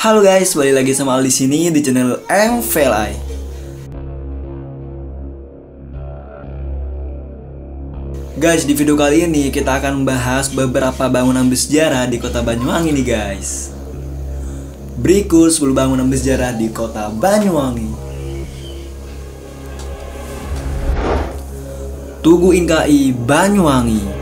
Halo guys, balik lagi sama Al di sini di channel MVLI. Guys, di video kali ini kita akan membahas beberapa bangunan bersejarah di kota Banyuwangi nih guys. Berikut 10 bangunan bersejarah di kota Banyuwangi. Tugu Inkai Banyuwangi.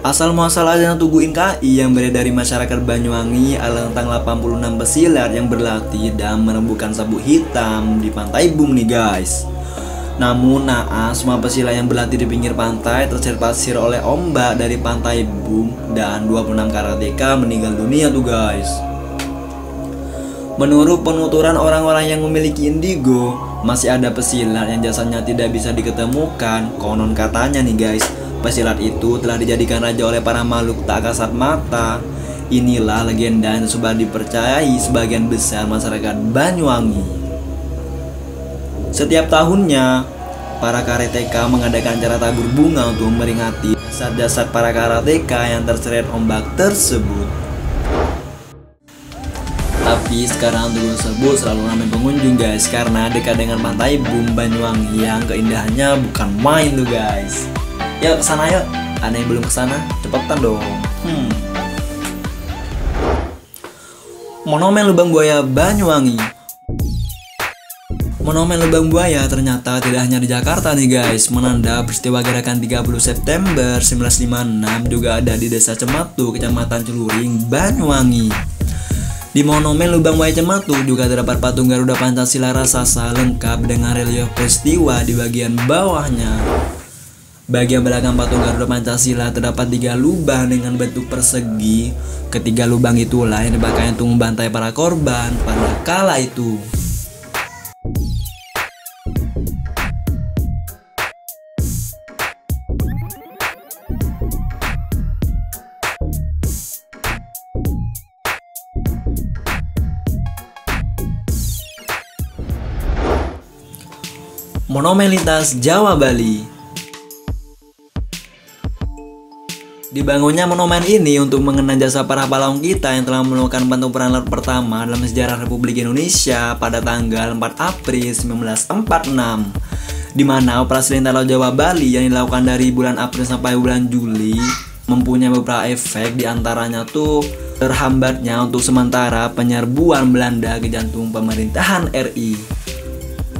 Asal muasal adanya Tugu Inkai yang berada dari masyarakat Banyuwangi adalah tentang 86 pesilat yang berlatih dan menemukan sabuk hitam di pantai Bum nih guys. Namun naas semua pesilat yang berlatih di pinggir pantai terseret pasir oleh ombak dari pantai Bum dan 26 karateka meninggal dunia tuh guys. Menurut penuturan orang-orang yang memiliki indigo, masih ada pesilat yang jasanya tidak bisa diketemukan. Konon katanya nih guys, pesilat itu telah dijadikan raja oleh para makhluk tak kasat mata. Inilah legenda yang sudah dipercayai sebagian besar masyarakat Banyuwangi. Setiap tahunnya, para karateka mengadakan acara tabur bunga untuk memperingati jasad-jasad para karateka yang terseret ombak tersebut. Tapi sekarang tugu tersebut selalu ramai pengunjung guys, karena dekat dengan pantai Bum Banyuwangi yang keindahannya bukan main tuh guys. Yuk kesana yuk, aneh belum kesana, cepetan dong. Monumen Lubang Buaya Banyuwangi. Monumen Lubang Buaya ternyata tidak hanya di Jakarta nih guys. Menanda peristiwa gerakan 30 September 1956 juga ada di Desa Cematu, Kecamatan Celuring, Banyuwangi. Di Monumen Lubang Buaya Cematu juga terdapat patung Garuda Pancasila raksasa lengkap dengan relief peristiwa di bagian bawahnya. Bagian belakang patung Garuda Pancasila terdapat 3 lubang dengan bentuk persegi. Ketiga lubang itulah yang dipakai untuk membantai para korban pada kala itu. Monumen Lintas Jawa Bali. Dibangunnya monumen ini untuk mengenang jasa para pahlawan kita yang telah melakukan bantuan laut pertama dalam sejarah Republik Indonesia pada tanggal 4 April 1946, di mana operasi lintas laut Jawa Bali yang dilakukan dari bulan April sampai bulan Juli mempunyai beberapa efek, diantaranya tuh terhambatnya untuk sementara penyerbuan Belanda ke jantung pemerintahan RI.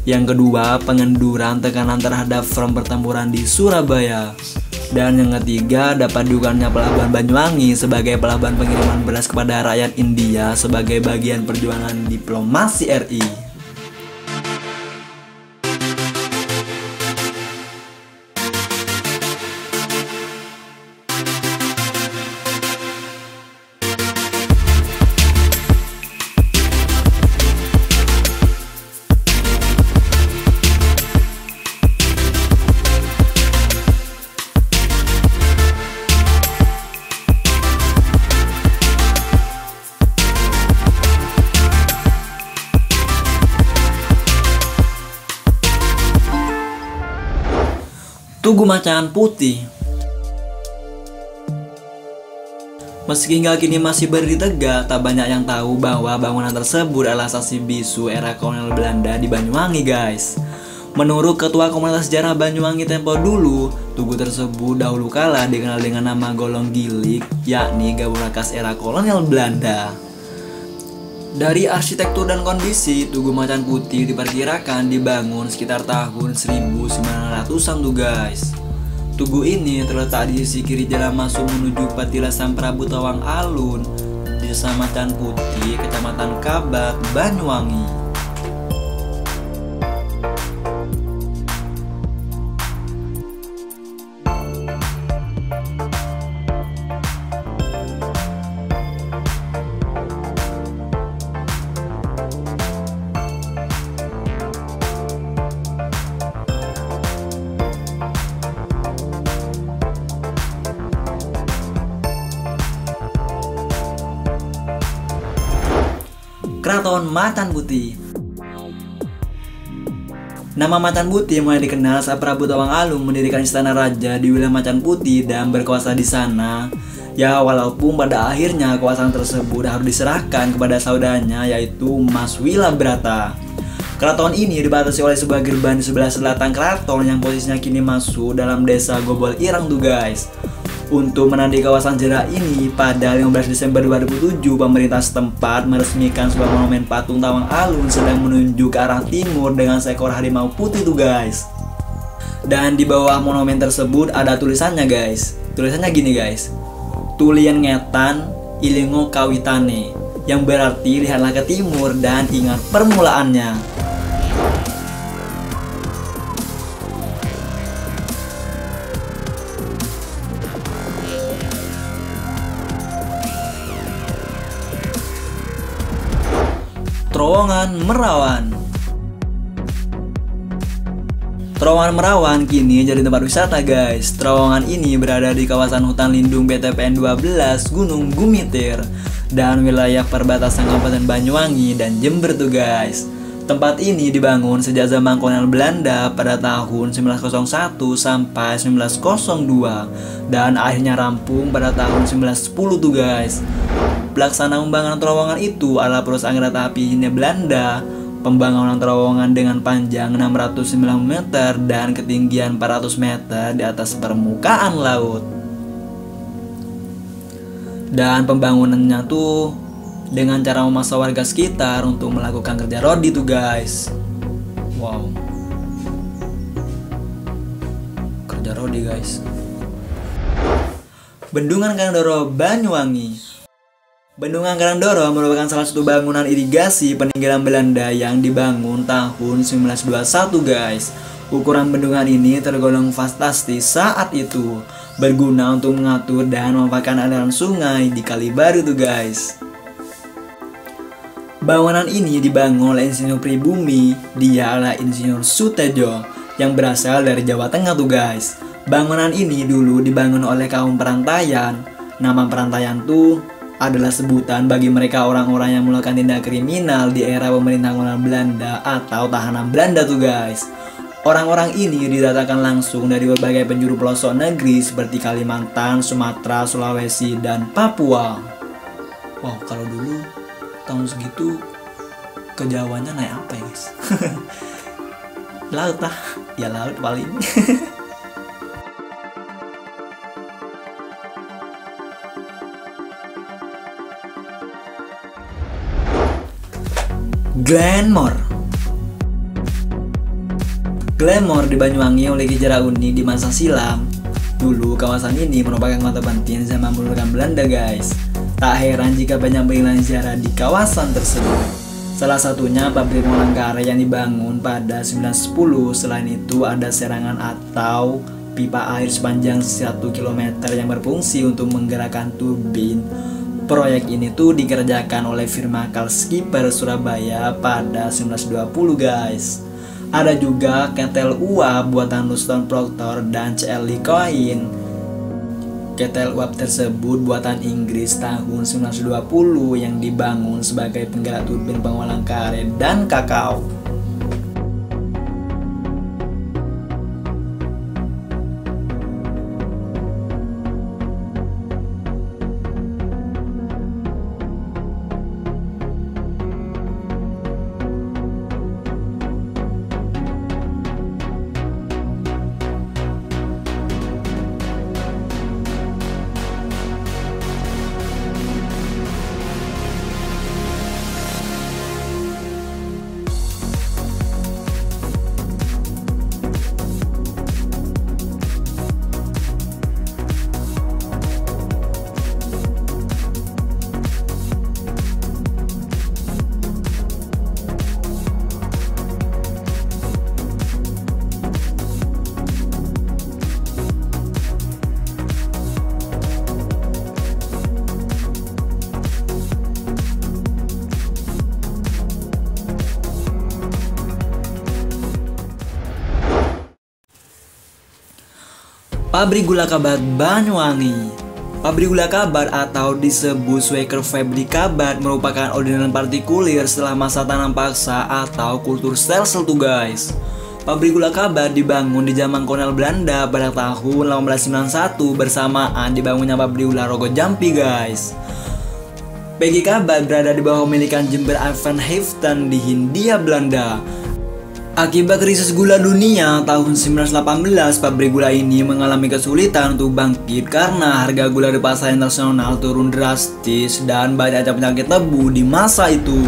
Yang kedua, pengenduran tekanan terhadap front pertempuran di Surabaya. Dan yang ketiga, dapat diukurnya pelabuhan Banyuwangi sebagai pelabuhan pengiriman beras kepada rakyat India sebagai bagian perjuangan diplomasi RI. Tugu Macan Putih. Meski hingga kini masih berdiri tegak, tak banyak yang tahu bahwa bangunan tersebut adalah saksi bisu era kolonial Belanda di Banyuwangi guys. Menurut Ketua Komunitas Sejarah Banyuwangi tempo dulu, tugu tersebut dahulu kala dikenal dengan nama Golong Gilik, yakni gabungan khas era kolonial Belanda. Dari arsitektur dan kondisi, Tugu Macan Putih diperkirakan dibangun sekitar tahun 1900-an tuh guys. Tugu ini terletak di sisi kiri jalan masuk menuju Petilasan Prabu Tawang Alun di Desa Macan Putih, Kecamatan Kabak, Banyuwangi. Keraton Macan Putih. Nama Macan Putih mulai dikenal saat Prabu Tawang Alun mendirikan istana raja di wilayah Macan Putih dan berkuasa di sana. Ya walaupun pada akhirnya kawasan tersebut harus diserahkan kepada saudaranya yaitu Mas Wilabrata. Keraton ini dibatasi oleh sebuah gerbang di sebelah selatan keraton yang posisinya kini masuk dalam desa Gobol Ireng tuh guys. Untuk menandai kawasan sejarah ini, pada 15 Desember 2007 pemerintah setempat meresmikan sebuah monumen patung Tawang Alun sedang menuju ke arah timur dengan seekor harimau putih tuh guys. Dan di bawah monumen tersebut ada tulisannya guys. Tulisannya gini guys. Tulian ngetan ilingo kawitane, yang berarti lihatlah ke timur dan ingat permulaannya. Terowongan Merawan. Terowongan Merawan kini jadi tempat wisata guys. Terowongan ini berada di kawasan hutan lindung BTPN 12 Gunung Gumitir dan wilayah perbatasan Kabupaten Banyuwangi dan Jember tuh guys. Tempat ini dibangun sejak zaman kolonial Belanda pada tahun 1901 sampai 1902 dan akhirnya rampung pada tahun 1910 tuh guys. Pelaksana pembangunan terowongan itu adalah perusahaan kereta api Hindia Belanda. Pembangunan terowongan dengan panjang 609 meter dan ketinggian 400 meter di atas permukaan laut. Dan pembangunannya tuh dengan cara memaksa warga sekitar untuk melakukan kerja rodi tuh guys. Wow. Kerja rodi guys. Bendungan Karangdoro Banyuwangi. Bendungan Karangdoro merupakan salah satu bangunan irigasi peninggalan Belanda yang dibangun tahun 1921 guys. Ukuran bendungan ini tergolong fantastis saat itu, berguna untuk mengatur dan memanfaatkan aliran sungai di Kalibaru tuh guys. Bangunan ini dibangun oleh insinyur pribumi, dia adalah Insinyur Sutejo yang berasal dari Jawa Tengah tuh guys. Bangunan ini dulu dibangun oleh kaum perantaian. Nama perantaian tuh adalah sebutan bagi mereka orang-orang yang melakukan tindak kriminal di era pemerintahan kolonial Belanda atau tahanan Belanda tuh guys. Orang-orang ini didatangkan langsung dari berbagai penjuru pelosok negeri seperti Kalimantan, Sumatera, Sulawesi, dan Papua. Wow, kalau dulu tahun segitu ke Jawanya naik apa ya guys? Laut lah, ya laut paling. Glenmore. Glenmore di Banyuwangi memiliki sejarah unik di masa silam. Dulu kawasan ini merupakan kota penting zaman pendudukan Belanda guys. Tak heran jika banyak peninggalan sejarah di kawasan tersebut. Salah satunya pabrik pengolahan karet yang dibangun pada 1910. Selain itu ada serangan atau pipa air sepanjang 1 km yang berfungsi untuk menggerakkan turbin. Proyek ini tuh dikerjakan oleh firma Carl Skipper Surabaya pada 1920 guys. Ada juga ketel uap buatan Luston Proctor dan C.L. Coin. Ketel uap tersebut buatan Inggris tahun 1920 yang dibangun sebagai penggerak turbin pengolahan karet dan kakao. Pabrik Gula Kabar Banyuwangi. Pabrik gula kabar atau disebut Sweker Fabrik Kabar merupakan ordenan partikulir setelah masa tanam paksa atau kultur stelsel tuh guys. Pabrik gula Kabar dibangun di zaman kolonial Belanda pada tahun 1891 bersamaan dibangunnya pabrik gula Rogo Jampi guys. PG Kabar berada di bawah pemilikan Jember Haven di Hindia Belanda. Akibat krisis gula dunia tahun 1918, pabrik gula ini mengalami kesulitan untuk bangkit karena harga gula di pasar internasional turun drastis dan banyaknya penyakit tebu di masa itu.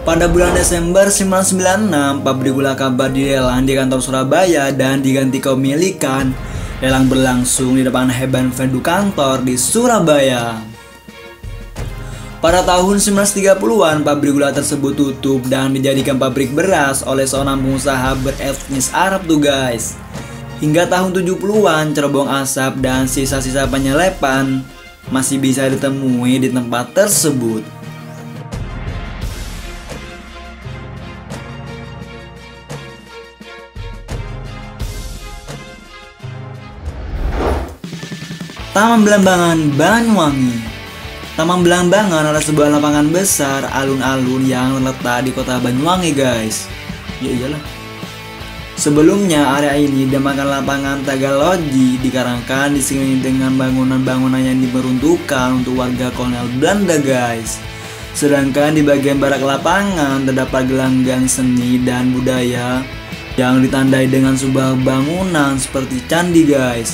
Pada bulan Desember 1996, pabrik gula Kabar dilelang di kantor Surabaya dan diganti kepemilikan. Lelang berlangsung di depan Heban Venue kantor di Surabaya. Pada tahun 1930-an, pabrik gula tersebut tutup dan dijadikan pabrik beras oleh seorang pengusaha beretnis Arab tuh guys. Hingga tahun 70-an, cerobong asap dan sisa-sisa penyelepan masih bisa ditemui di tempat tersebut. Taman Belambangan Banyuwangi. Taman Belambangan adalah sebuah lapangan besar alun-alun yang terletak di kota Banyuwangi guys. Ya iyalah. Sebelumnya area ini dinamakan lapangan Tagaloji, dikarenakan disini dengan bangunan-bangunan yang diperuntukkan untuk warga kolonial Belanda guys. Sedangkan di bagian barat lapangan terdapat gelanggang seni dan budaya yang ditandai dengan sebuah bangunan seperti candi guys.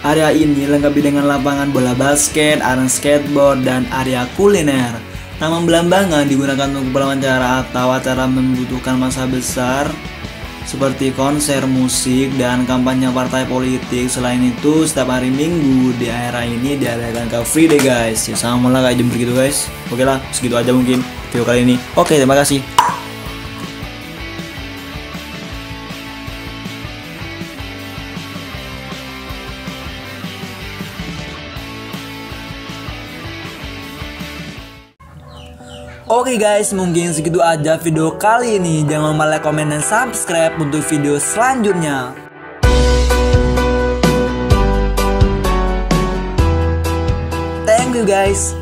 Area ini lengkap dengan lapangan bola basket, arena skateboard, dan area kuliner. Taman Belambangan digunakan untuk wawancara atau acara membutuhkan massa besar seperti konser musik dan kampanye partai politik. Selain itu, setiap hari Minggu di area ini diadakan Car Free Day guys. Ya sama lah kayak Jember gitu guys. Oke lah, segitu aja mungkin video kali ini. Oke, terima kasih. Oke guys, mungkin segitu aja video kali ini. Jangan lupa like, komen, dan subscribe untuk video selanjutnya. Thank you guys.